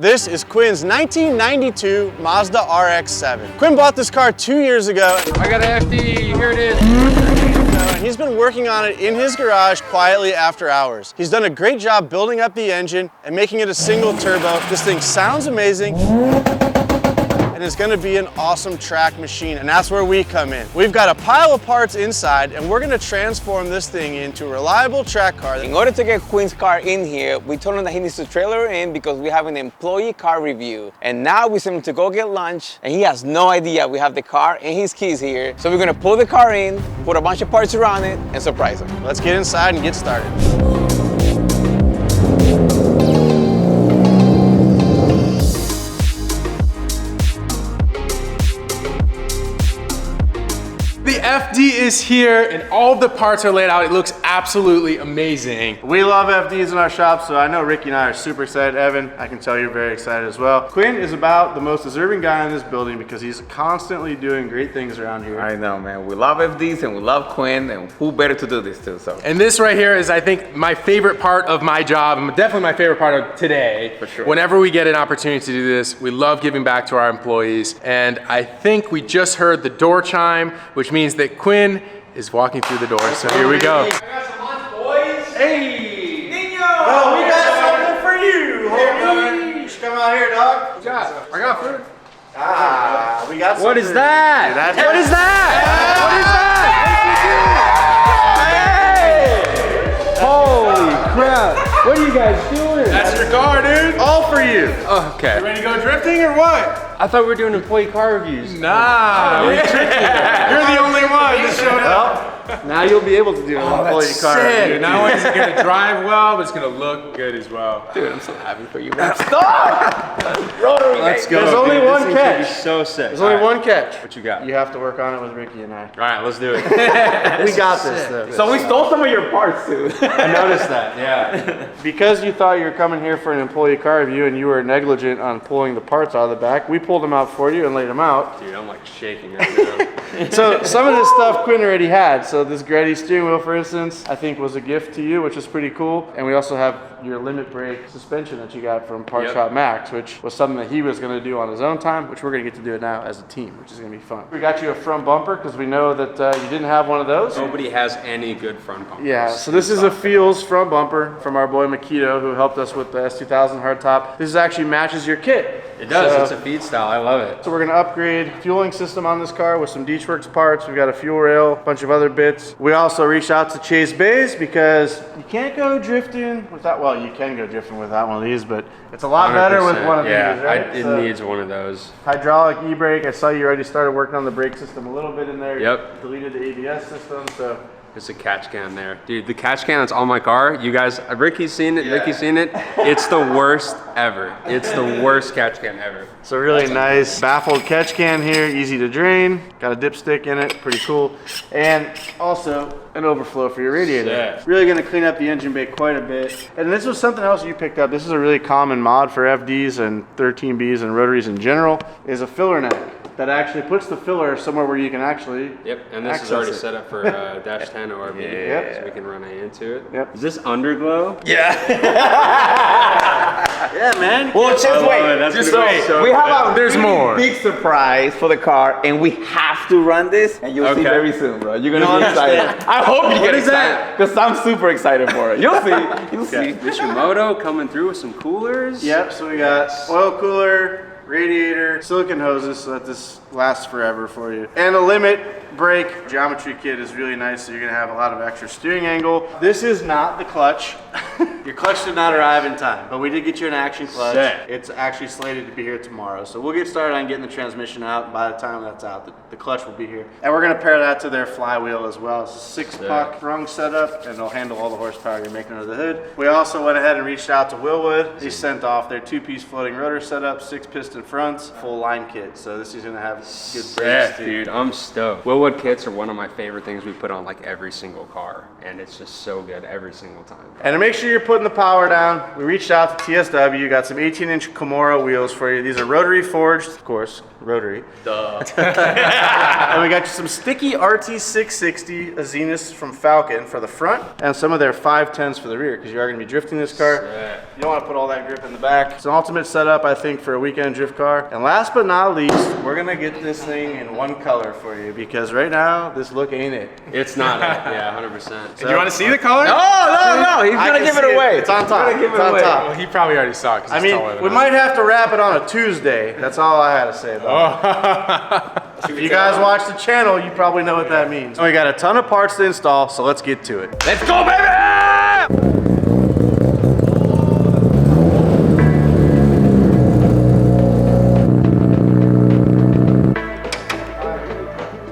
This is Quinn's 1992 Mazda RX-7. Quinn bought this car 2 years ago. I got an FD, here it is. And he's been working on it in his garage quietly after hours. He's done a great job building up the engine and making it a single turbo. This thing sounds amazing. And it's gonna be an awesome track machine, and that's where we come in. We've got a pile of parts inside, and we're gonna transform this thing into a reliable track car. In order to get Quinn's car in here, we told him that he needs to trailer her in because we have an employee car review. And now we sent him to go get lunch, and he has no idea we have the car and his keys here. So we're gonna pull the car in, put a bunch of parts around it, and surprise him. Let's get inside and get started. The FD is here and all the parts are laid out. It looks absolutely amazing. We love FDs in our shop, so I know Ricky and I are super excited. Evan, I can tell you're very excited as well. Quinn is about the most deserving guy in this building because he's constantly doing great things around here. I know, man. We love FDs and we love Quinn, and who better to do this to? So. And this right here is, I think, my favorite part of my job, and definitely my favorite part of today. For sure. Whenever we get an opportunity to do this, we love giving back to our employees. And I think we just heard the door chime, which means that Quinn is walking through the door. So here we go. I got some lunch, boys. Hey! Nino! Oh, we got something for you! Hey, you should come out here, dog. What you got? I got food. Ah, we got something. What is that? What is that? What is that? Hey! Holy crap. What are you guys doing? That's your car, dude. All for you. Oh, okay. You ready to go drifting or what? I thought we were doing employee car reviews. Nah, we tricked you. You're the only one that showed up. Now you'll be able to do an employee car review. Not only is it going to drive well, but it's going to look good as well. Dude, I'm so happy for you, man. Stop! Rotary. Let's go. There's only one catch. So sick. There's only one catch. What you got? You have to work on it with Ricky and I. All right, let's do it. We got this though. So we stole some of your parts, too. I noticed that, yeah. Because you thought you were coming here for an employee car review and you were negligent on pulling the parts out of the back, we pulled them out for you and laid them out. Dude, I'm like shaking right now. So some of this stuff Quinn already had. So this Greddy steering wheel, for instance, I think was a gift to you, which is pretty cool. And we also have your limit brake suspension that you got from Part Shop Max, which was something that he was going to do on his own time, which we're going to get to do it now as a team, which is going to be fun. We got you a front bumper because we know that you didn't have one of those. Nobody has any good front bumpers. Yeah, so this is a Feels front bumper from our boy Makito, who helped us with the S2000 hardtop. This actually matches your kit. It does, So- it's a feed style, I love it. So we're gonna upgrade fueling system on this car with some Deechworks parts. We've got a fuel rail, a bunch of other bits. We also reached out to Chase Bays because you can't go drifting without, well, you can go drifting without one of these, but it's a lot better with one of these, right? It So, needs one of those. hydraulic e-brake. I saw you already started working on the brake system a little bit in there. Yep. Deleted the ABS system, so. There's a catch can there. Dude, the catch can that's on my car, you guys, Ricky's seen it, Ricky's seen it. It's the worst ever. It's the worst catch can ever. So really nice baffled catch can here, easy to drain. Got a dipstick in it, pretty cool. And also an overflow for your radiator. Yeah. Really gonna clean up the engine bay quite a bit. And this was something else you picked up. This is a really common mod for FDs and 13Bs and rotaries in general, is a filler neck that actually puts the filler somewhere where you can actually Yep, and this is access already it. set up for dash 10 ORV, Yep. so we can run into it. Yep. Is this Underglow? Yeah, man. Well, just wait. That's Just gonna be wait. so We have good. a There's really more. big surprise for the car, and we have to run this, and you'll see Okay. very soon, bro. You're gonna You'll be excited. understand. I hope you get is excited, because I'm super excited for it. You'll see. You'll see. Mishimoto coming through with some coolers. Yep, so we got oil cooler, radiator, silicone hoses so that this lasts forever for you. And a limit brake geometry kit is really nice, so you're gonna have a lot of extra steering angle. This is not the clutch. Your clutch did not arrive in time, but we did get you an Action Clutc. Sick. It's actually slated to be here tomorrow. So we'll get started on getting the transmission out. By the time that's out, the clutch will be here. And we're gonna pair that to their flywheel as well. It's a 6-puck rung setup, and it'll handle all the horsepower you're making under the hood. We also went ahead and reached out to Wilwood. They sent off their 2-piece floating rotor setup, 6-piston and fronts, full line kit. So this is gonna have good brakes Yeah, too. dude, I'm stoked. Wilwood kits are one of my favorite things we put on like every single car, and it's just so good every single time. And to make sure you're putting the power down, we reached out to TSW, got some 18-inch Kemora wheels for you. These are rotary forged, of course, rotary. Duh. And we got you some sticky RT660 Azenas from Falken for the front, and some of their 510s for the rear, because you are gonna be drifting this car. You don't wanna put all that grip in the back. It's an ultimate setup, I think, for a weekend drift car. And last but not least, we're gonna get this thing in one color for you, because right now, this look ain't it. It's not it. Yeah, 100%. Do you want to see the color? No, he's I gonna can give see it away. It's on top. Give It's it on away. top. Well, he probably already saw it. I mean, we might have to wrap it on a Tuesday. That's all I had to say about it. If you guys watch the channel, you probably know what that means. We got a ton of parts to install, so let's get to it. Let's go, baby!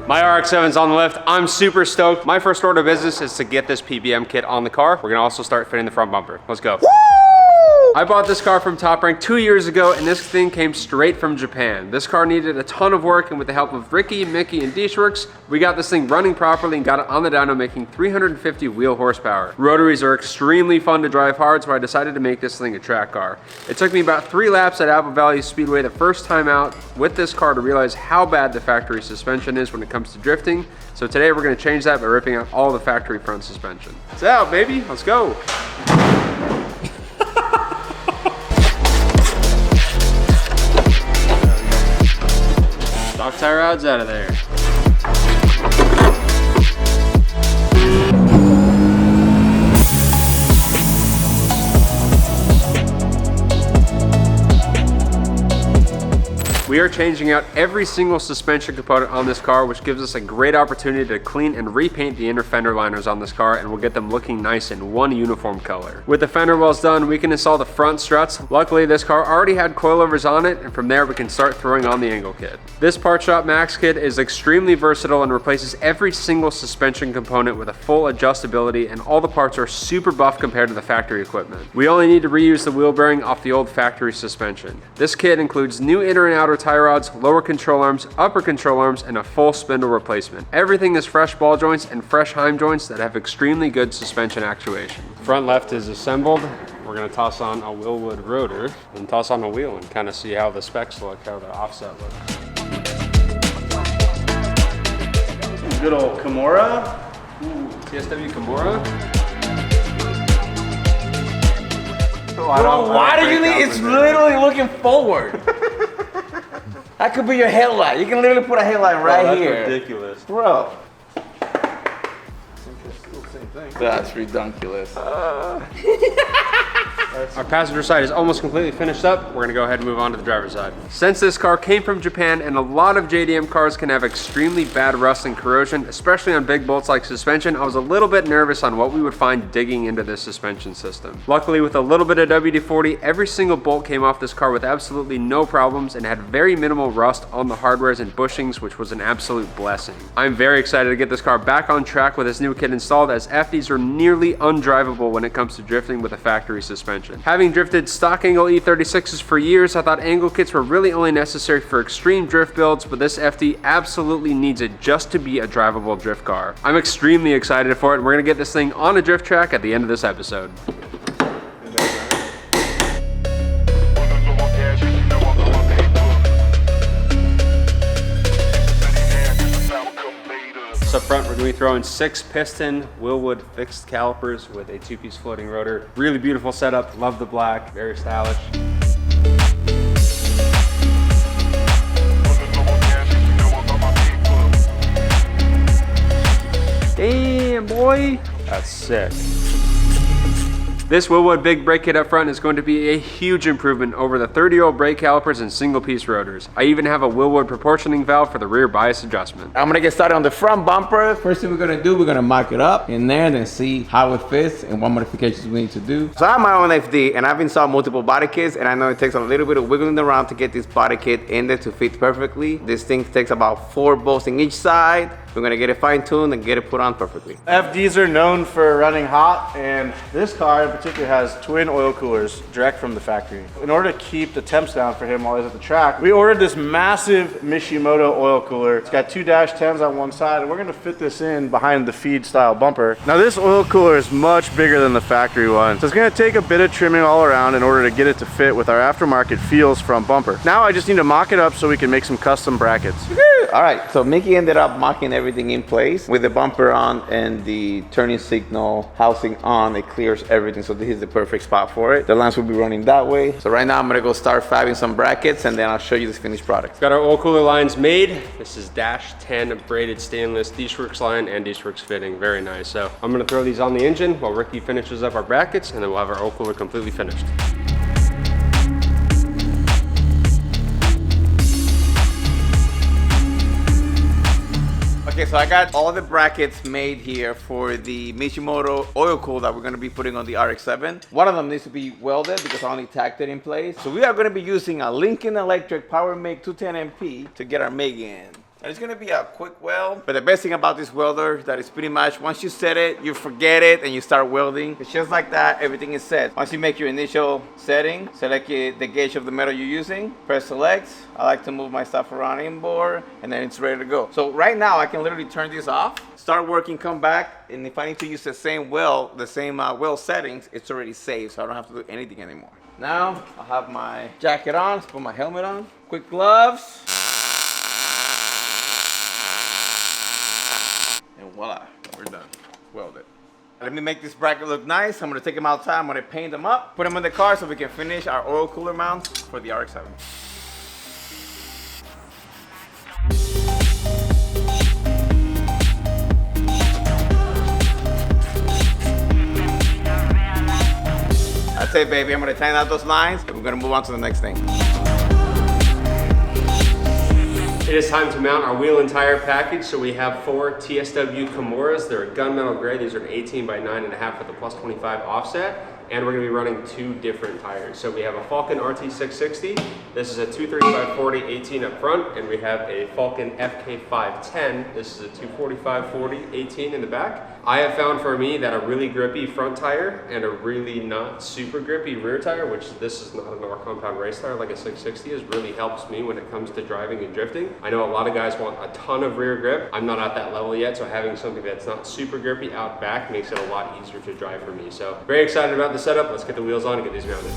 My RX-7's on the lift. I'm super stoked. My first order of business is to get this PPM kit on the car. We're gonna also start fitting the front bumper. Let's go. I bought this car from Top Rank 2 years ago, and this thing came straight from Japan. This car needed a ton of work, and with the help of Ricky, Mickey, and Dishworks, we got this thing running properly and got it on the dyno, making 350 wheel horsepower. Rotaries are extremely fun to drive hard, so I decided to make this thing a track car. It took me about 3 laps at Apple Valley Speedway the first time out with this car to realize how bad the factory suspension is when it comes to drifting. So today we're gonna change that by ripping out all the factory front suspension. It's out, baby, let's go. Stock tie rods out of there. We are changing out every single suspension component on this car, which gives us a great opportunity to clean and repaint the inner fender liners on this car, and we'll get them looking nice in one uniform color. With the fender wells done, we can install the front struts. Luckily, this car already had coilovers on it, and from there we can start throwing on the angle kit. This Part Shop Max kit is extremely versatile and replaces every single suspension component with a full adjustability, and all the parts are super buff compared to the factory equipment. We only need to reuse the wheel bearing off the old factory suspension. This kit includes new inner and outer tie rods, lower control arms, upper control arms, and a full spindle replacement. Everything is fresh ball joints and fresh heim joints that have extremely good suspension actuation. Front left is assembled. We're gonna toss on a Wilwood rotor and toss on a wheel and kind of see how the specs look, how the offset looks. Good old Kemora. Ooh, TSW Kemora. Why do you need? It's literally looking forward. That could be your headlight. You can literally put a headlight right here. Ridiculous. Bro. That's ridiculous. Our passenger side is almost completely finished up. We're gonna go ahead and move on to the driver's side. Since this car came from Japan and a lot of JDM cars can have extremely bad rust and corrosion, especially on big bolts like suspension, I was a little bit nervous on what we would find digging into this suspension system. Luckily, with a little bit of WD-40, every single bolt came off this car with absolutely no problems and had very minimal rust on the hardwares and bushings, which was an absolute blessing. I'm very excited to get this car back on track with this new kit installed, as FDs are nearly undrivable when it comes to drifting with a factory suspension. Having drifted stock angle E36s for years, I thought angle kits were really only necessary for extreme drift builds, but this FD absolutely needs it just to be a drivable drift car. I'm extremely excited for it, and we're gonna get this thing on a drift track at the end of this episode. So up front, we're going to be throwing 6-piston Wilwood fixed calipers with a 2-piece floating rotor. Really beautiful setup. Love the black. Very stylish. Damn, boy. That's sick. This Wilwood big brake kit up front is going to be a huge improvement over the 30-year-old brake calipers and single-piece rotors. I even have a Wilwood proportioning valve for the rear bias adjustment. I'm gonna get started on the front bumper. First thing we're gonna do, we're gonna mock it up in there and then see how it fits and what modifications we need to do. So I have my own FD and I've installed multiple body kits, and I know it takes a little bit of wiggling around to get this body kit in there to fit perfectly. This thing takes about 4 bolts in each side. We're gonna get it fine-tuned and get it put on perfectly. FDs are known for running hot, and this car in particular has twin oil coolers direct from the factory. In order to keep the temps down for him while he's at the track, we ordered this massive Mishimoto oil cooler. It's got 2 -10s on one side, and we're gonna fit this in behind the feed style bumper. Now this oil cooler is much bigger than the factory one, so it's gonna take a bit of trimming all around in order to get it to fit with our aftermarket feels from bumper. Now I just need to mock it up so we can make some custom brackets. All right, so Mickey ended up mocking everything in place with the bumper on and the turning signal housing on. It clears everything, so this is the perfect spot for it. The lamps will be running that way. So right now I'm gonna go start fabbing some brackets, and then I'll show you this finished product. Got our oil cooler lines made. This is -10 braided stainless D-Works line and D-Works fitting, very nice. So I'm gonna throw these on the engine while Ricky finishes up our brackets, and then we'll have our oil cooler completely finished. Okay, so I got all the brackets made here for the Mishimoto Oil Cooler that we're going to be putting on the RX-7. One of them needs to be welded because I only tacked it in place. So we are going to be using a Lincoln Electric Power MIG 210MP to get our MIG in. And it's gonna be a quick weld, but the best thing about this welder that is pretty much once you set it, you forget it and you start welding. It's just like that, everything is set. Once you make your initial setting, select the gauge of the metal you're using, press select. I like to move my stuff around inboard, and then it's ready to go. So right now I can literally turn this off, start working, come back, and if I need to use the same weld, weld settings, it's already saved, so I don't have to do anything anymore. Now I have my jacket on, let's put my helmet on, quick gloves. And voila, we're done. Welded. Let me make this bracket look nice. I'm gonna take them outside. I'm gonna paint them up, put them in the car so we can finish our oil cooler mounts for the RX-7. That's it, baby. I'm gonna tighten out those lines and we're gonna move on to the next thing. It is time to mount our wheel and tire package. So we have 4 TSW Kemoras. They're a gunmetal gray. These are an 18 by 9.5 with a +25 offset. And we're gonna be running 2 different tires. So we have a Falken RT660. This is a 235/40 18 up front. And we have a Falken FK510. This is a 245/40 18 in the back. I have found for me that a really grippy front tire and a really not super grippy rear tire, which this is not an R-compound race tire like a 660 is, really helps me when it comes to driving and drifting. I know a lot of guys want a ton of rear grip. I'm not at that level yet, so having something that's not super grippy out back makes it a lot easier to drive for me. So very excited about the setup. Let's get the wheels on and get these mounted.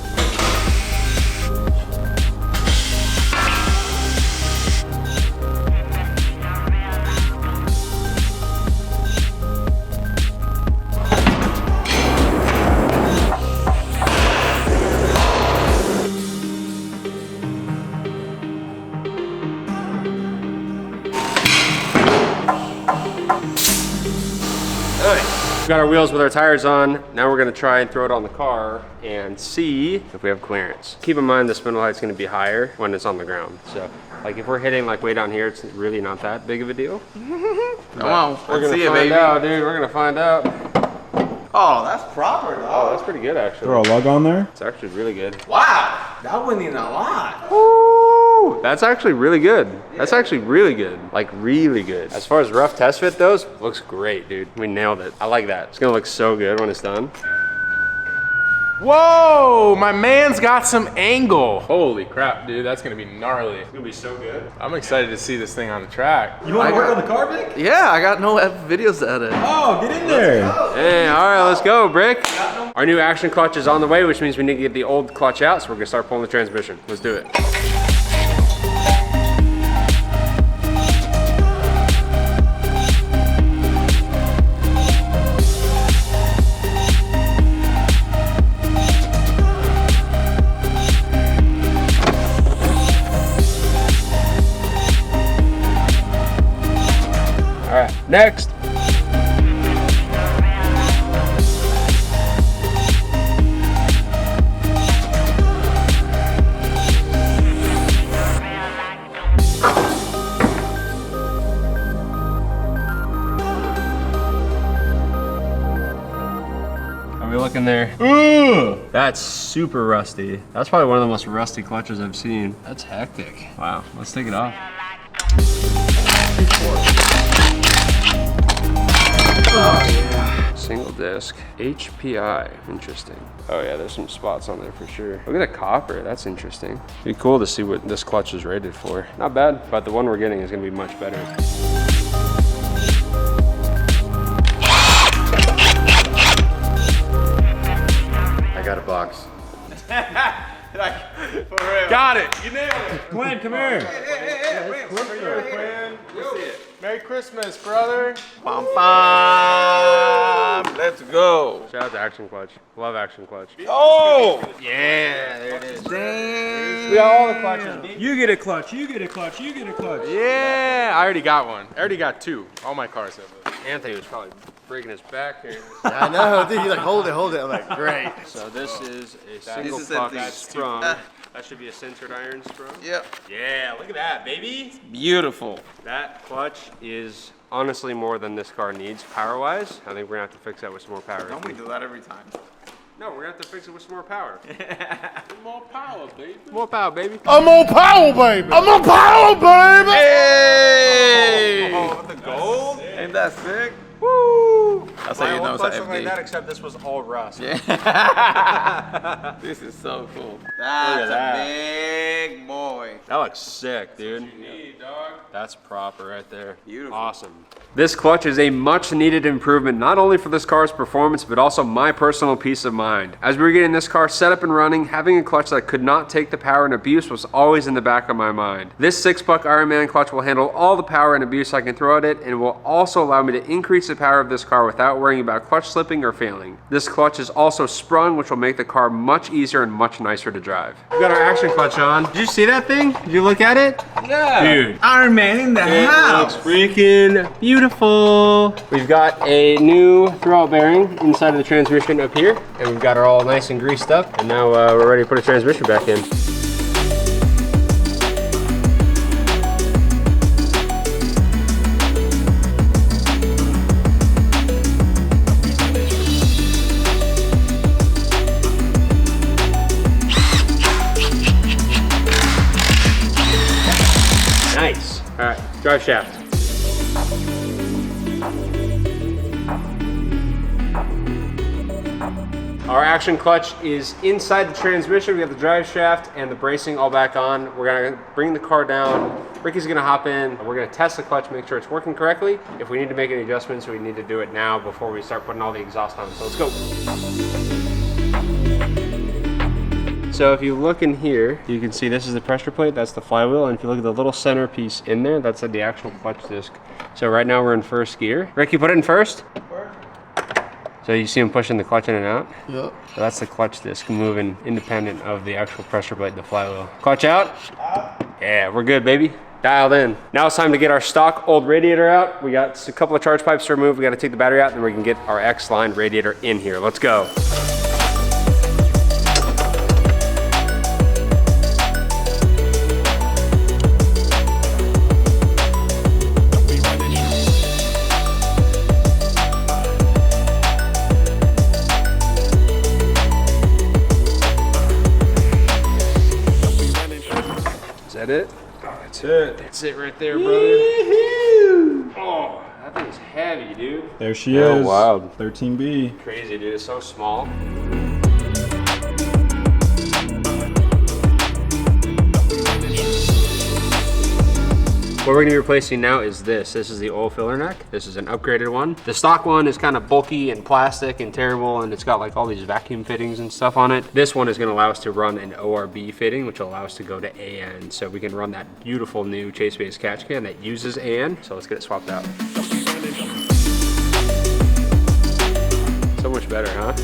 We've got our wheels with our tires on. Now we're gonna try and throw it on the car and see if we have clearance. Keep in mind the spindle height's gonna be higher when it's on the ground. So like if we're hitting like way down here, it's really not that big of a deal. Come on, we're gonna see it, find baby. out, dude. We're gonna find out. Oh, that's proper, though. Oh, that's pretty good actually. Throw a lug on there? It's actually really good. Wow, that went in a lot. Woo! That's actually really good. That's actually really good. Like really good. As far as rough test fit goes, looks great, dude. We nailed it. I like that. It's gonna look so good when it's done. Whoa, my man's got some angle. Holy crap, dude, that's gonna be gnarly. It's gonna be so good. I'm excited to see this thing on the track. You want to work on the car, Vic? Yeah, I got no videos to edit. Oh, get in there. Hey, all right, let's go, Brick. Our new Action Clutch is on the way, which means we need to get the old clutch out, so we're gonna start pulling the transmission. Let's do it. All right, next. Are we looking there? Ooh, that's super rusty. That's probably one of the most rusty clutches I've seen. That's hectic. Wow, let's take it off. Oh yeah. Single disc, HPI, interesting. Oh yeah, there's some spots on there for sure. Look at the copper, that's interesting. Be cool to see what this clutch is rated for. Not bad, but the one we're getting is gonna be much better. I got a box. Like, for real. Got it. You nailed it. Quinn, come here. Quinn. Merry Christmas, brother. Pam pam. Let's go. Shout out to Action Clutc. Love Action Clutc. Oh! Yeah, there it is. Dang. We got all the clutches. You get a clutch, you get a clutch, you get a clutch. Yeah, I already got one. I already got two. All my cars have those. Anthony was probably breaking his back here. I know, dude, you're like, hold it. I'm like, great. So this is a single is puck empty. sprung. That should be a centered iron sprung. Yep. Yeah, look at that, baby. Beautiful. That clutch is honestly more than this car needs power-wise. I think we're gonna have to fix that with some more power. Don't we do that every time? No, we're gonna have to fix it with some more power. More power, baby. More power, baby. I'm on power, baby. I'm on power, baby. Hey! Oh, the gold? Ain't that sick? Woo! That's how you know it's clutch an looked like FD. that, except this was all rust. This is so cool. That's that. a big boy. That looks sick, dude. Hey, dog. That's proper right there. Beautiful. Awesome. This clutch is a much needed improvement, not only for this car's performance, but also my personal peace of mind. As we were getting this car set up and running, having a clutch that could not take the power and abuse was always in the back of my mind. This 6-puck Ironman clutch will handle all the power and abuse I can throw at it, and will also allow me to increase the power of this car without worrying about clutch slipping or failing. This clutch is also sprung, which will make the car much easier and much nicer to drive. We got our Action Clutc on. Did you see that thing? Did you look at it? Yeah. Dude. Iron Man in the house. Freaking beautiful. We've got a new throttle bearing inside of the transmission up here, and we've got it all nice and greased up, and now we're ready to put a transmission back in. Nice. All right, drive shaft. Our Action Clutch is inside the transmission. We have the drive shaft and the bracing all back on. We're gonna bring the car down. Ricky's gonna hop in. We're gonna test the clutch, make sure it's working correctly. If we need to make any adjustments, we need to do it now before we start putting all the exhaust on. So let's go. So if you look in here, you can see this is the pressure plate, that's the flywheel, and if you look at the little center piece in there, that's the actual clutch disc. So right now we're in first gear. Ricky, put it in first. So you see him pushing the clutch in and out? Yep. So that's the clutch disc moving independent of the actual pressure plate, the flywheel. Clutch out? Yeah, we're good, baby. Dialed in. Now it's time to get our stock old radiator out. We got a couple of charge pipes to remove. We gotta take the battery out, and then we can get our X-line radiator in here. Let's go. Is that it? Oh, that's it. That's it right there, brother. Oh, that thing's heavy, dude. There she Oh, is. wild. 13B. Crazy, dude. It's so small. What we're gonna be replacing now is this. This is the oil filler neck. This is an upgraded one. The stock one is kind of bulky and plastic and terrible, and it's got like all these vacuum fittings and stuff on it. This one is gonna allow us to run an ORB fitting, which will allow us to go to AN. So we can run that beautiful new chase-based catch can that uses AN. So let's get it swapped out. So much better, huh?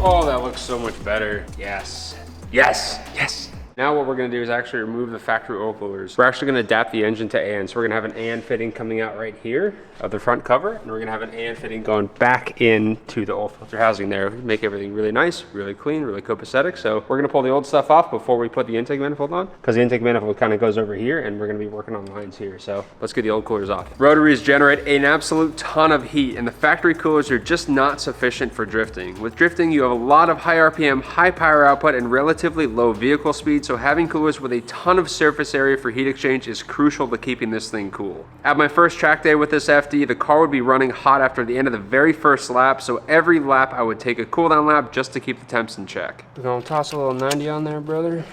Oh, that looks so much better. Yes. Yes. Yes. Now what we're gonna do is actually remove the factory oil coolers. We're actually gonna adapt the engine to AN. So we're gonna have an AN fitting coming out right here of the front cover, and we're gonna have an AN fitting going back into the oil filter housing there. Make everything really nice, really clean, really copacetic. So we're gonna pull the old stuff off before we put the intake manifold on, because the intake manifold kind of goes over here, and we're gonna be working on lines here. So let's get the old coolers off. Rotaries generate an absolute ton of heat, and the factory coolers are just not sufficient for drifting. With drifting, you have a lot of high RPM, high power output, and relatively low vehicle speed, so having coolers with a ton of surface area for heat exchange is crucial to keeping this thing cool. At my first track day with this FD, the car would be running hot after the end of the very first lap, so every lap I would take a cool down lap just to keep the temps in check. We're gonna toss a little 90 on there, brother.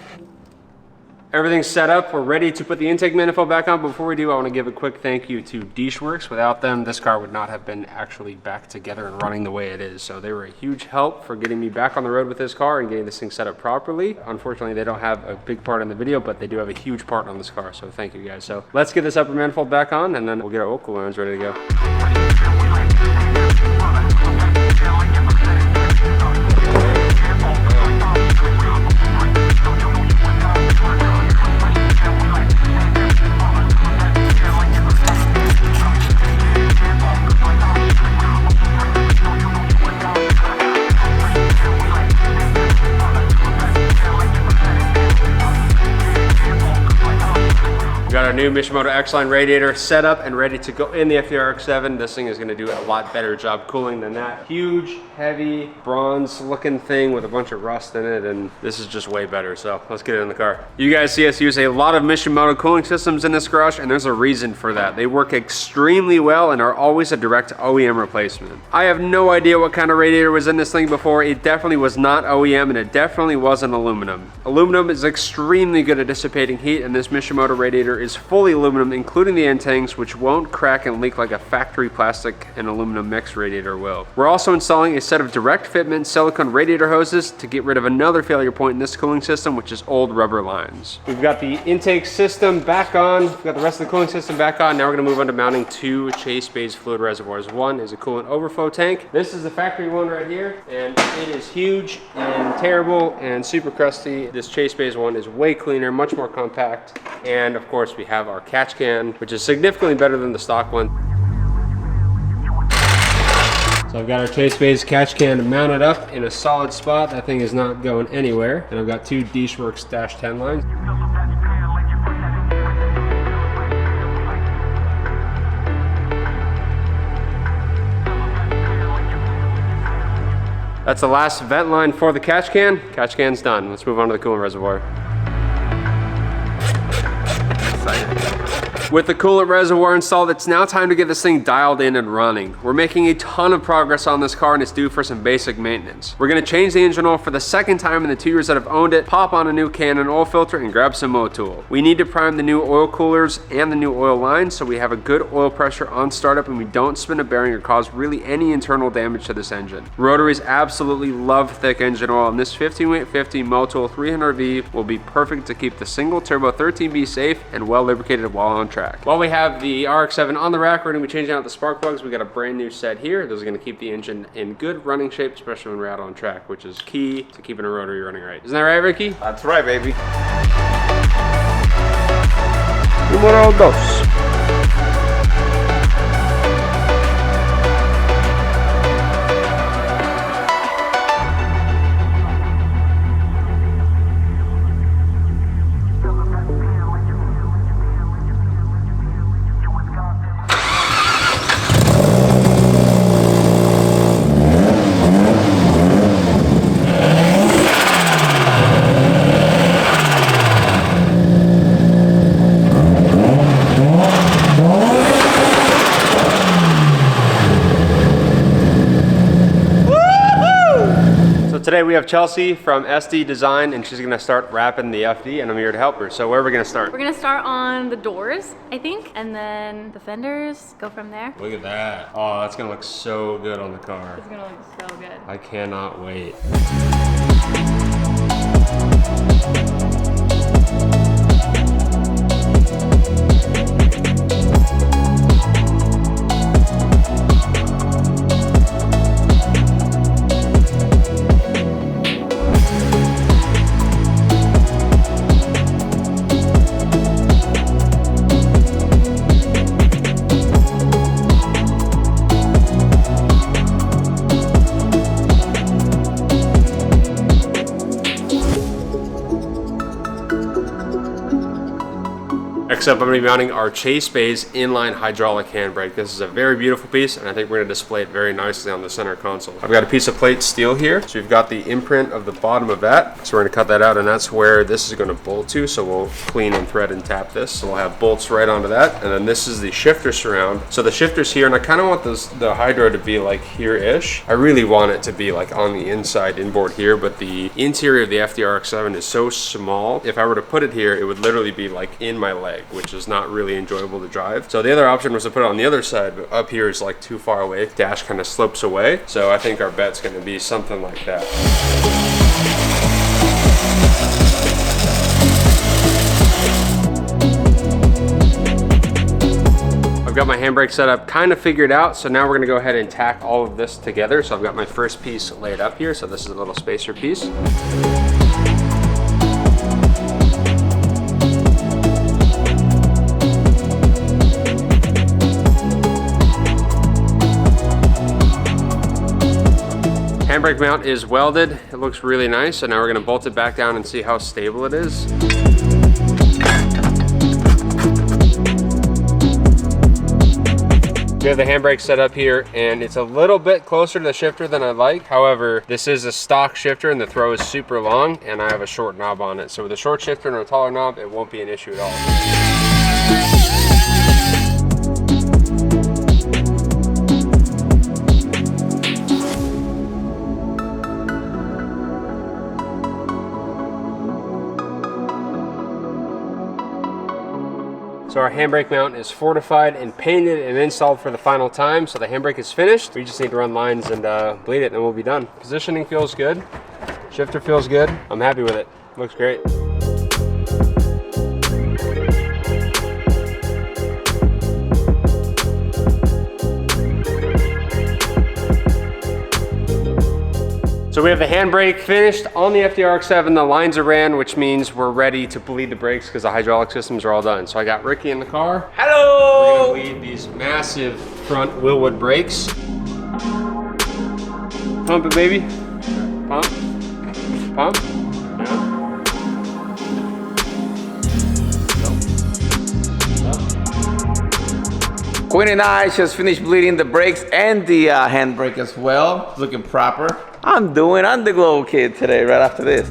Everything's set up. We're ready to put the intake manifold back on. Before we do, I want to give a quick thank you to Dishworks. Without them, this car would not have been actually back together and running the way it is. So they were a huge help for getting me back on the road with this car and getting this thing set up properly. Unfortunately, they don't have a big part in the video, but they do have a huge part on this car. So thank you guys. So let's get this upper manifold back on, and then we'll get our oil cooler ready to go. Got our new Mishimoto X-Line radiator set up and ready to go in the RX-7. This thing is going to do a lot better job cooling than that huge, heavy, bronze looking thing with a bunch of rust in it, and this is just way better. So let's get it in the car. You guys see us use a lot of Mishimoto cooling systems in this garage, and there's a reason for that. They work extremely well and are always a direct OEM replacement. I have no idea what kind of radiator was in this thing before. It definitely was not OEM, and it definitely wasn't aluminum. Aluminum is extremely good at dissipating heat, and this Mishimoto radiator is fully aluminum, including the end tanks, which won't crack and leak like a factory plastic and aluminum mixed radiator will. We're also installing a set of direct fitment silicone radiator hoses to get rid of another failure point in this cooling system, which is old rubber lines. We've got the intake system back on. We've got the rest of the cooling system back on. Now we're gonna move on to mounting two chase base fluid reservoirs. One is a coolant overflow tank. This is the factory one right here, and it is huge and terrible and super crusty. This chase base one is way cleaner, much more compact, and of course we have our catch can, which is significantly better than the stock one. So I've got our chase base catch can mounted up in a solid spot. That thing is not going anywhere. And I've got two Dishworks -10 lines. That's the last vent line for the catch can. Catch can's done. Let's move on to the coolant reservoir. With the coolant reservoir installed, it's now time to get this thing dialed in and running. We're making a ton of progress on this car, and it's due for some basic maintenance. We're gonna change the engine oil for the second time in the 2 years that I've owned it, pop on a new Canon oil filter, and grab some Motul. We need to prime the new oil coolers and the new oil lines so we have a good oil pressure on startup and we don't spin a bearing or cause really any internal damage to this engine. Rotaries absolutely love thick engine oil, and this 15-weight-50 Motul 300V will be perfect to keep the single turbo 13B safe and well lubricated while on track. While we have the RX-7 on the rack, we're going to be changing out the spark plugs. We got a brand new set here. Those are going to keep the engine in good running shape, especially when we're out on track, which is key to keeping a rotary running right. Isn't that right, Ricky? That's right, baby. Numero dos. Today we have Chelsea from SD Design, and she's gonna start wrapping the FD, and I'm here to help her. So where are we gonna start? We're gonna start on the doors, I think, and then the fenders, go from there. Look at that. Oh, that's gonna look so good on the car. It's gonna look so good. I cannot wait. Next up, I'm gonna be mounting our Chase Bays inline hydraulic handbrake. This is a very beautiful piece, and I think we're gonna display it very nicely on the center console. I've got a piece of plate steel here, so we've got the imprint of the bottom of that. So we're gonna cut that out, and that's where this is gonna bolt to. So we'll clean and thread and tap this. So we'll have bolts right onto that, and then this is the shifter surround. So the shifter's here, and I kind of want the hydro to be like here-ish. I really want it to be like on the inside inboard here, but the interior of the RX-7 is so small. If I were to put it here, it would literally be like in my leg, which is not really enjoyable to drive. So the other option was to put it on the other side, but up here is like too far away. Dash kind of slopes away. So I think our bet's gonna be something like that. I've got my handbrake setup kind of figured out, so now we're gonna go ahead and tack all of this together. So I've got my first piece laid up here. So this is a little spacer piece. Handbrake mount is welded. It looks really nice. So now we're gonna bolt it back down and see how stable it is. We have the handbrake set up here, and it's a little bit closer to the shifter than I like. However, this is a stock shifter and the throw is super long, and I have a short knob on it. So with a short shifter and a taller knob, it won't be an issue at all. So our handbrake mount is fortified and painted and installed for the final time. So the handbrake is finished. We just need to run lines and bleed it, and we'll be done. Positioning feels good. Shifter feels good. I'm happy with it. Looks great. So we have the handbrake finished on the RX-7. The lines are ran, which means we're ready to bleed the brakes because the hydraulic systems are all done. So I got Ricky in the car. Hello! We're gonna bleed these massive front Wilwood brakes. Pump it, baby. Pump. Pump. Quinn and I just finished bleeding the brakes and the handbrake as well. It's looking proper. I'm doing Underglow kit today, right after this.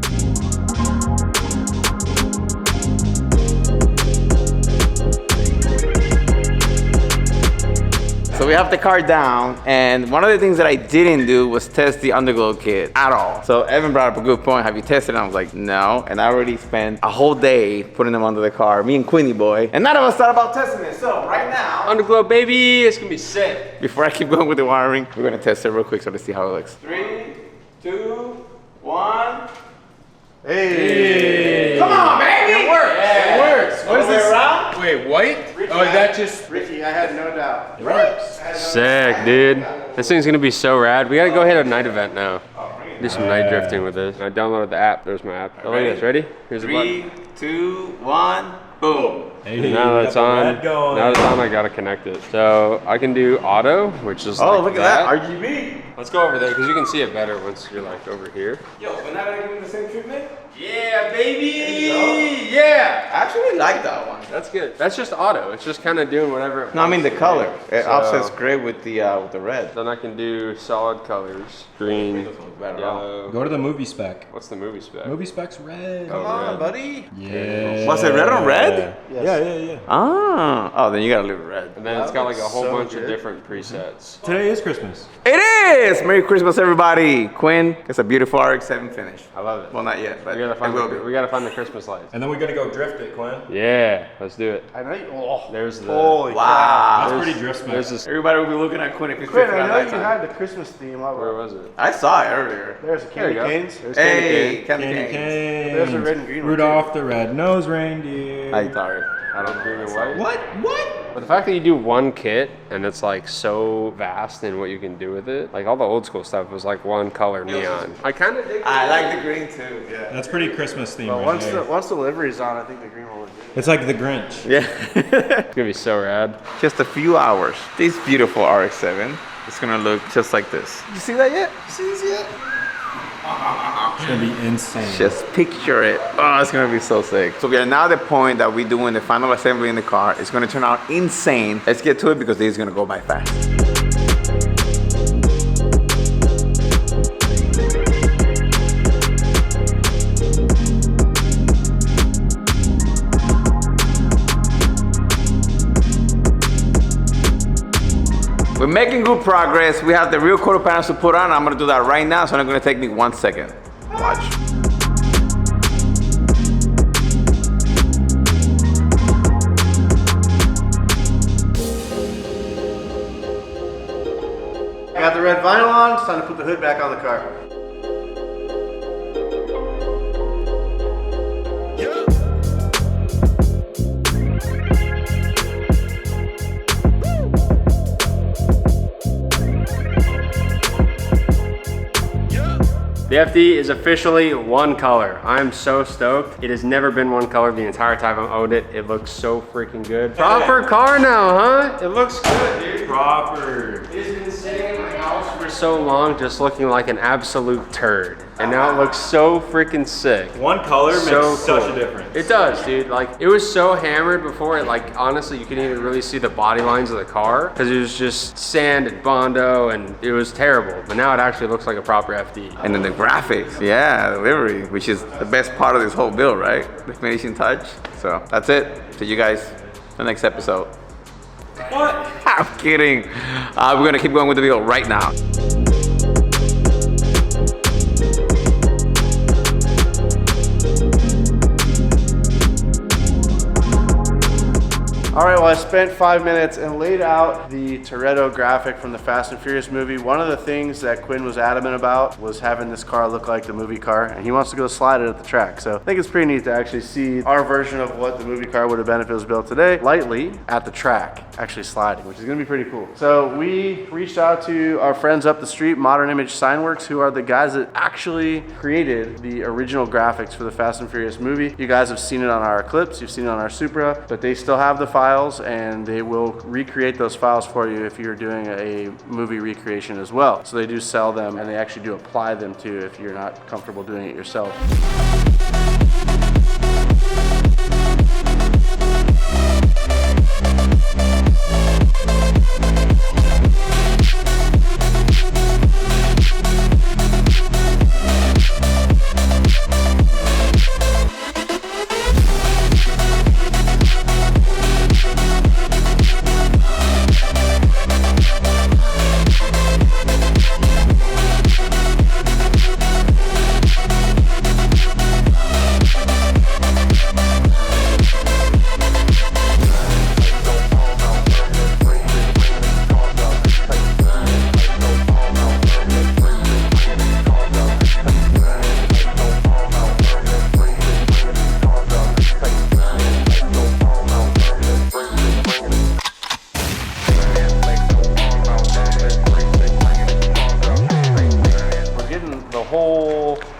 So we have the car down, and one of the things that I didn't do was test the Underglow kit at all. So Evan brought up a good point. Have you tested it? And I was like, no. And I already spent a whole day putting them under the car, me and Quinny boy. And none of us thought about testing it. So right now, Underglow, baby, it's gonna be sick. before I keep going with the wiring, we're gonna test it real quick so let's see how it looks. 3, 2, 1. Hey! Come on, baby! It works. Yeah. It works. What is this? Around? Wait, white? Ricky, Oh, is that just Ricky, I had no doubt. It works. sick, dude? This thing's gonna be so rad. We gotta go hit a night event now. Do some night drifting with this. I downloaded the app. There's my app. Oh, look at this. Ready? Here's the button. 3, 2, 1, boom. Hey, Now that it's on, red going. now that it's on, I gotta connect it. So I can do auto, which is Oh, like look at that. RGB. Let's go over there because you can see it better once you're like over here. Yo, we're not gonna give him the same treatment? Yeah, baby. Yeah. I actually like that one. That's good. That's just auto. It's just kind of doing whatever. It No, I mean the wants to color. do. It So, offsets great with the red. Then I can do solid colors. Green, better. yellow. Go to the movie spec. What's the movie spec? Movie spec's red. Come on, buddy. Yeah. Was it red on red? Yeah. Ah. Oh, then you gotta leave it red. And then it's got like a whole so bunch of good. different presets. Today is Christmas. It is! Merry Christmas, everybody. Quinn, it's a beautiful RX-7 finish. I love it. Well, not yet, but We gotta find it will be. we gotta find the Christmas lights. And then we're gonna go drift it, Quinn. Yeah, let's do it. I know you, oh, There's the. holy Wow. That's pretty drift spec. There's this. Everybody will be looking at Quinn if he's Quinn, drifting I at know that you time. had the Christmas theme. Where was it? I saw it earlier. There's a There you candy go. canes. There's candy Hey, cane. candy Candy canes. canes. There's a red and green one, Rudolph the red-nosed reindeer. I'm sorry. I don't Green and know. white. What? What? But the fact that you do one kit and it's like so vast in what you can do with it, like all the old school stuff was like one color neon. I kind of dig it. I like the green too. Yeah. That's pretty Christmas themed But right once there. the livery's on, I think the green one would do. It's like the Grinch. Yeah. It's gonna be so rad. Just a few hours. This beautiful RX-7 is gonna look just like this. You see that yet? You see this yet? It's gonna be insane. Just picture it. Oh, it's gonna be so sick. So we are now at the point that we're doing the final assembly in the car. It's gonna turn out insane. Let's get to it because this is gonna go by fast. We're making good progress. We have the real quarter panels to put on. I'm gonna do that right now, so it's gonna take me 1 second. Watch. I got the red vinyl on, it's time to put the hood back on the car. The FD is officially one color. I'm so stoked. It has never been one color the entire time I've owned it. It looks so freaking good. Proper car now, huh? It looks good, dude. Proper. It's been sitting in my house for so long just looking like an absolute turd. And now it looks so freaking sick. One color So makes such cool. a difference. It does, dude. Like, it was so hammered before it, like, honestly, you couldn't even really see the body lines of the car because it was just sand and Bondo and it was terrible. But now it actually looks like a proper FD. And then the graphics, yeah, the livery, which is the best part of this whole build, right? The finishing touch. So that's it. See you guys in the next episode. What? I'm kidding. We're gonna keep going with the build right now. All right, well, I spent 5 minutes and laid out the Toretto graphic from the Fast and Furious movie. One of the things that Quinn was adamant about was having this car look like the movie car, and he wants to go slide it at the track. So I think it's pretty neat to actually see our version of what the movie car would have been if it was built today, lightly at the track, actually sliding, which is gonna be pretty cool. So we reached out to our friends up the street, Modern Image Signworks, who are the guys that actually created the original graphics for the Fast and Furious movie. You guys have seen it on our Eclipse, you've seen it on our Supra, but they still have the files and they will recreate those files for you if you're doing a movie recreation as well. So they do sell them and they actually do apply them too if you're not comfortable doing it yourself.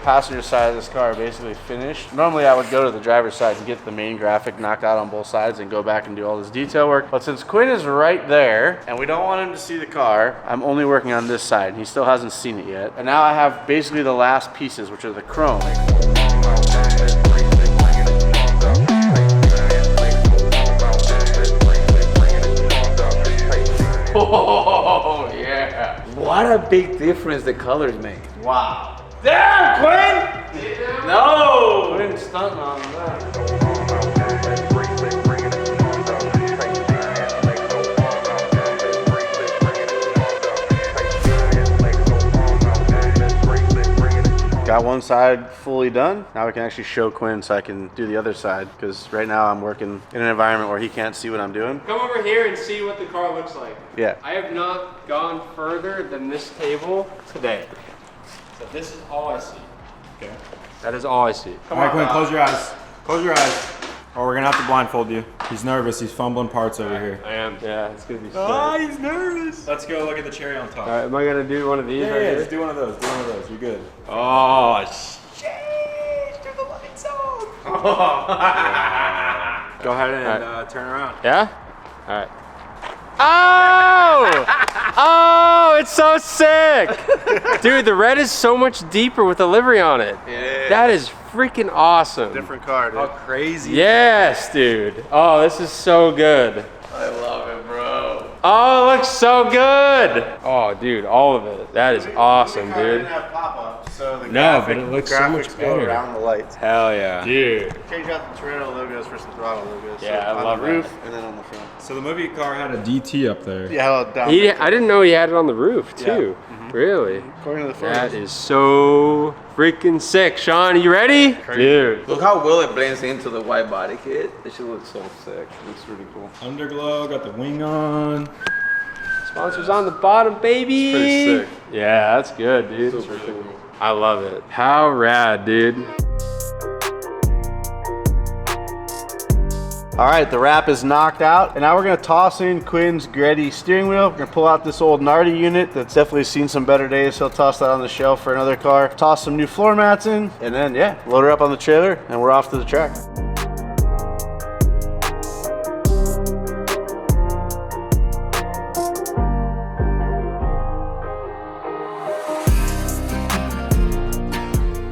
Passenger side of this car basically finished. Normally I would go to the driver's side and get the main graphic knocked out on both sides and go back and do all this detail work. But since Quinn is right there and we don't want him to see the car, I'm only working on this side. He still hasn't seen it yet. And now I have basically the last pieces, which are the chrome. Oh yeah. What a big difference the colors make. Wow. Damn, Quinn! No! Quinn's stunting on that. Got one side fully done. Now we can actually show Quinn so I can do the other side, because right now I'm working in an environment where he can't see what I'm doing. Come over here and see what the car looks like. Yeah. I have not gone further than this table today. So this is all I see. Okay. That is all I see. All right, Quinn, close your eyes. Close your eyes. Or we're gonna have to blindfold you. He's nervous. He's fumbling parts over here. I am. Yeah, it's gonna be sick. Oh, he's nervous. Let's go look at the cherry on top. All right, am I gonna do one of these Yeah, right here? just do one of those. Do one of those. You're good. Oh, shit. Do the lights on. Go ahead and Turn around. yeah? All right. Oh! Oh, it's so sick. Dude, the red is so much deeper with the livery on it. Yeah. That is freaking awesome. Different car, dude. How crazy. Yes, dude. Oh, this is so good. I love it, bro. Oh, it looks so good. Oh, dude, all of it. That is awesome, Didn't dude. have pop-up, so the No, but it looks so much graphics go better. around the lights. Hell yeah. Dude. Change out the Toretto logos for some throtl logos. Yeah, so I on love the roof that. and then on the front. So the movie car had a DT up there. Yeah, down. I didn't know he had it on the roof, too. Really? According to the That photos. is so freaking sick. Sean, you ready? Dude. Look how well it blends into the white body kit. This shit looks so sick. It looks really cool. Underglow, got the wing on. Sponsors on the bottom, baby. Pretty sick. Yeah, that's good, dude. Super cool. I love it. How rad, dude. All right, the wrap is knocked out, and now we're gonna toss in Quinn's Greddy steering wheel. We're gonna pull out this old Nardi unit that's definitely seen some better days. He'll toss that on the shelf for another car. Toss some new floor mats in, and then yeah, load her up on the trailer, and we're off to the track.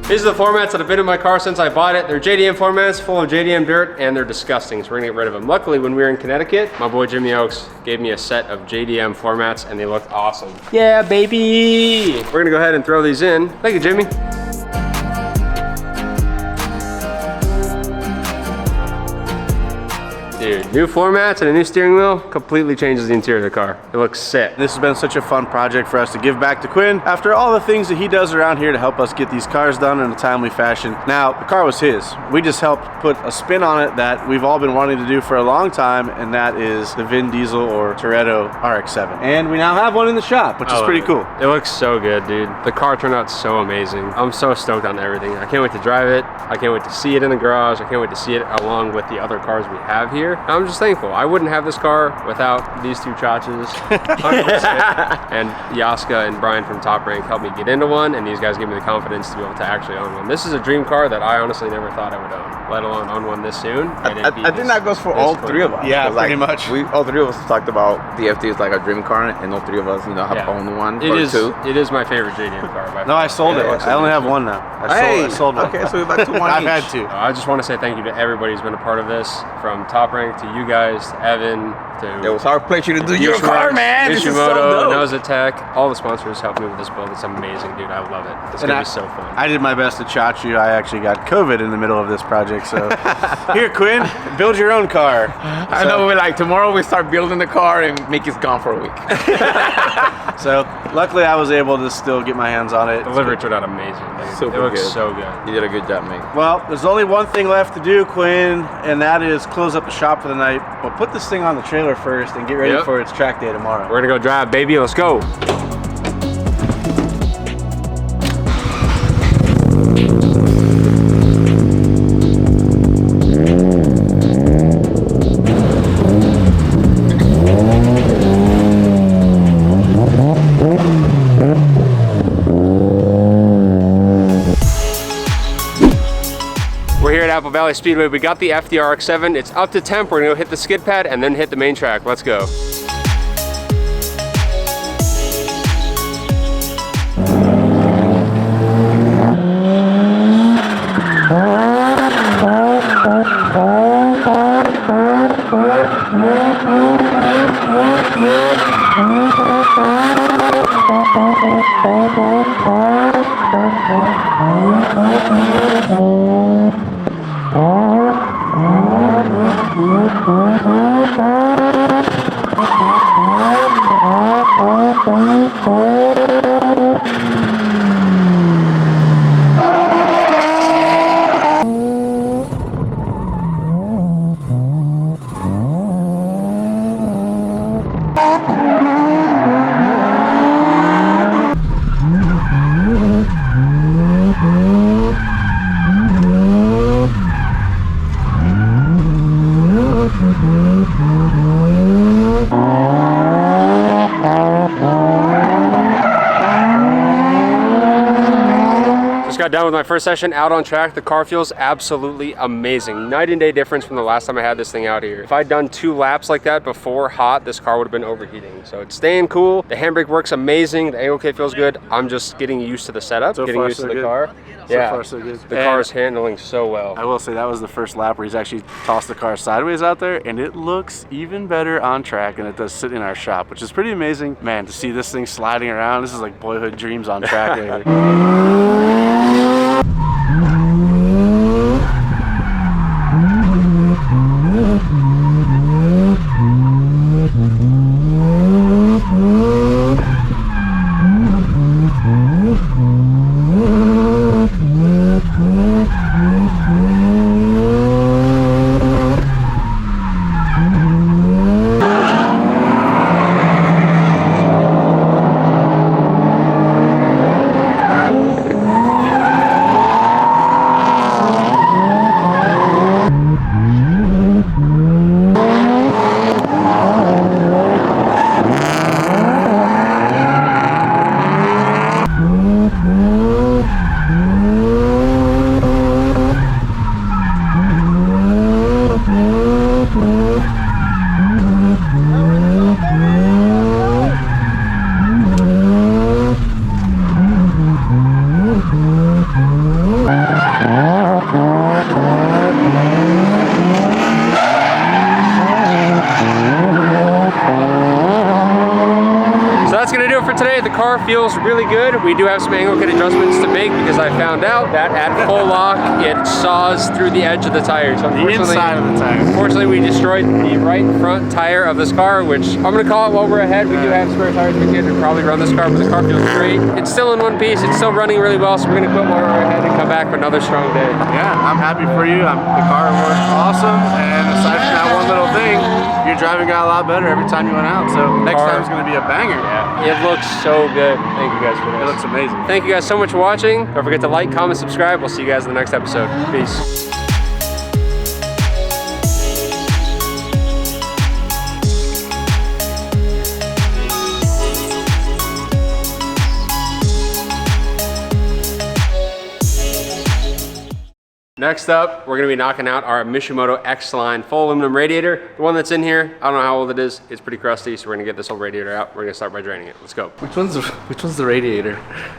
These are the floor mats that have been in my car since I bought it. They're JDM floor mats full of JDM dirt, and they're disgusting, so we're gonna get rid of them. Luckily, when we were in Connecticut, my boy Jimmy Oaks gave me a set of JDM floor mats, and they looked awesome. Yeah, baby! We're gonna go ahead and throw these in. Thank you, Jimmy. Dude, new floor mats and a new steering wheel completely changes the interior of the car. It looks sick. This has been such a fun project for us to give back to Quinn after all the things that he does around here to help us get these cars done in a timely fashion. Now, the car was his. We just helped put a spin on it that we've all been wanting to do for a long time, and that is the Vin Diesel or Toretto RX-7. And we now have one in the shop, which is pretty cool. It looks so good, dude. The car turned out so amazing. I'm so stoked on everything. I can't wait to drive it. I can't wait to see it in the garage. I can't wait to see it along with the other cars we have here. I'm just thankful. I wouldn't have this car without these two chotches. 100%. And Yaska and Brian from Top Rank helped me get into one, and these guys gave me the confidence to be able to actually own one. This is a dream car that I honestly never thought I would own, let alone own one this soon. I think that goes for all three of us. Yeah, 'Cause, pretty much. We all three of us talked about the FD is like a dream car, and all three of us, have owned one It or is, two. it is my favorite JDM car. By No, I sold it. I only have one now. I sold one. Okay, so we're back to one I've each. had two. I just want to say thank you to everybody who's been a part of this, from Top Rank to you guys, to Evan, to It was our pleasure to do your car, man. This is so Mishimoto, dope. Inozetek, all the sponsors helped me with this build. It's amazing, dude. I love it. It's gonna be so fun. I did my best to chat you. I actually got COVID in the middle of this project, so here, Quinn, build your own car. I know, we're like, tomorrow we start building the car and make it gone for a week. So luckily I was able to still get my hands on it. The livery turned out amazing, dude. Super It looks good. so good. You did a good job, mate. Well, there's only one thing left to do, Quinn, and that is close up the shop for the night. But put this thing on the trailer first and get ready Yep. for its track day tomorrow. We're gonna go drive, baby. Let's go. We're here at Apple Valley Speedway. We got the RX-7. It's up to temp. We're gonna go hit the skid pad and then hit the main track. Let's go. Just got done with my first session out on track. The car feels absolutely amazing. Night and day difference from the last time I had this thing out here. If I'd done 2 laps like that before hot, this car would have been overheating. So it's staying cool. The handbrake works amazing. The angle kit feels good. I'm just getting used to the setup, getting used to the car. So far, so good. The car is handling so well. I will say that was the first lap where he's actually tossed the car sideways out there, and it looks even better on track than it does sitting in our shop, which is pretty amazing. Man, to see this thing sliding around, this is like boyhood dreams on track right here. Feels really good. We do have some angle kit adjustments to make because I found out that at full lock it saws through the edge of the tire. So the inside of the tire. Unfortunately, we destroyed the right front tire of this car, which I'm gonna call it while we're ahead. We do have spare tires we can probably run this car, but the car feels great. It's still in one piece. It's still running really well, so we're gonna quit while we're ahead and come back for another strong day. Yeah, I'm happy for you. The car works awesome, and aside from that one little thing, your driving got a lot better every time you went out. So next time's gonna be a banger. Yeah, it looks so good. Thank you guys for this. It looks amazing. Thank you guys so much for watching. Don't forget to like, comment, subscribe. We'll see you guys in the next episode. Peace. Next up, we're gonna be knocking out our Mishimoto X-Line full aluminum radiator. The one that's in here, I don't know how old it is. It's pretty crusty, so we're gonna get this whole radiator out. We're gonna start by draining it. Let's go. Which one's the radiator?